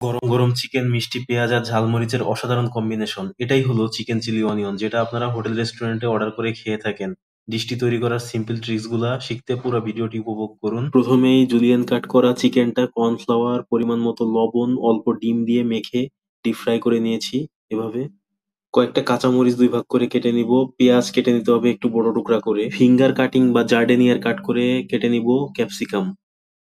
গরম গরম চিকেন, মিষ্টি পেঁয়াজ আর ঝালমরিচের অসাধারণ কম্বিনেশন। এটাই হলো চিকেন চিলি অনিয়ন, যেটা আপনারা হোটেল রেস্টুরেন্টে অর্ডার করে খেয়ে থাকেন। ডিশটি তৈরি করার সিম্পল ট্রিক্স গুলা শিখতে পুরো ভিডিওটি উপভোগ করুন। প্রথমেই জুলিয়ান কাট করা চিকেনটা কর্নফ্লাওয়ার, পরিমাণ মতো লবণ, অল্প ডিম দিয়ে মেখে ডিপ ফ্রাই করে নিয়েছি। এভাবে কয়েকটা কাঁচামরিচ দুই ভাগ করে কেটে নিব। পেঁয়াজ কেটে নিতে হবে একটু বড় টুকরা করে। ফিঙ্গার কাটিং বা জার্ডেনিয়ার কাট করে কেটে নিব ক্যাপসিকাম।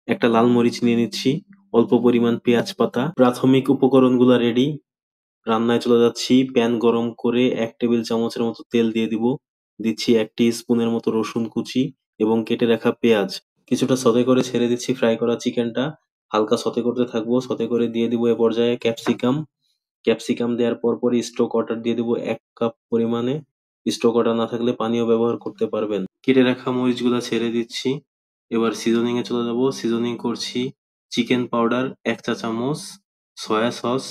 একটা লাল মরিচ নিয়ে নিচ্ছি, অল্প পরিমাণ পেঁয়াজ পাতা। প্রাথমিক উপকরণগুলো রেডি। রান্নায় চলে যাচ্ছি। প্যান গরম করে 1 টেবিল চামচের মতো তেল দিয়ে দিব। দিচ্ছি 1 টি-স্পুনের মতো রসুন কুচি এবং কেটে রাখা পেঁয়াজ। কিছুটা সতে করে ছেড়ে দিচ্ছি ফ্রাই করা চিকেনটা। হালকা সতে করতে থাকবো। সতে করে দিয়ে দিব এ পর্যায়ে ক্যাপসিকাম। ক্যাপসিকাম দেওয়ার পরপরই স্টোক ওয়াটার দিয়ে দিব 1 কাপ পরিমাণে। স্টোক ওয়াটার না থাকলে পানিও ব্যবহার করতে পারবেন। কেটে রাখা মরিচগুলো ছেড়ে দিচ্ছি। এবার সিজনিং এ চলে যাব। সিজনিং করছি চিকেন পাউডার 1 চা-চামচ, সয়া সস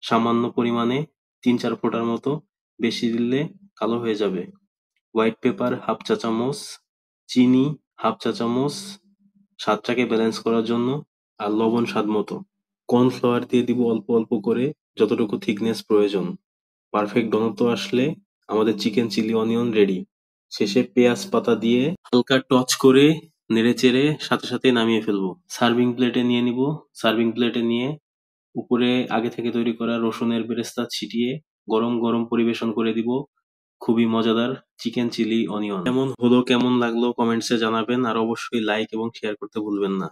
সামান্য পরিমাণে 3-4 ফোঁটার মতো, বেশি দিলে কালো হয়ে যাবে। হোয়াইট পেপার 1/2 চা-চামচ, চিনি 1/2 চা-চামচ স্বাদটাকে ব্যালেন্স করার জন্য, আর লবণ স্বাদ মতো। কর্নফ্লাওয়ার দিয়ে দিব অল্প অল্প করে, যতটুকু থিকনেস প্রয়োজন। পারফেক্ট ঘনত্ব আসলে আমাদের চিকেন চিলি অনিয়ন রেডি। শেষে পেঁয়াজ পাতা দিয়ে হালকা টচ করে নেড়েচেড়ে সাথে সাথে নামিয়ে ফেলবো। সার্ভিং প্লেটে নিয়ে নিব। সার্ভিং প্লেটে নিয়ে উপরে আগে থেকে তৈরি করা রসুনের বেরেস্তা ছিটিয়ে গরম গরম পরিবেশন করে দিব। খুবই মজাদার চিকেন চিলি অনিয়ন। কেমন হলো, কেমন লাগলো কমেন্টসে জানাবেন, আর অবশ্যই লাইক এবং শেয়ার করতে ভুলবেন না।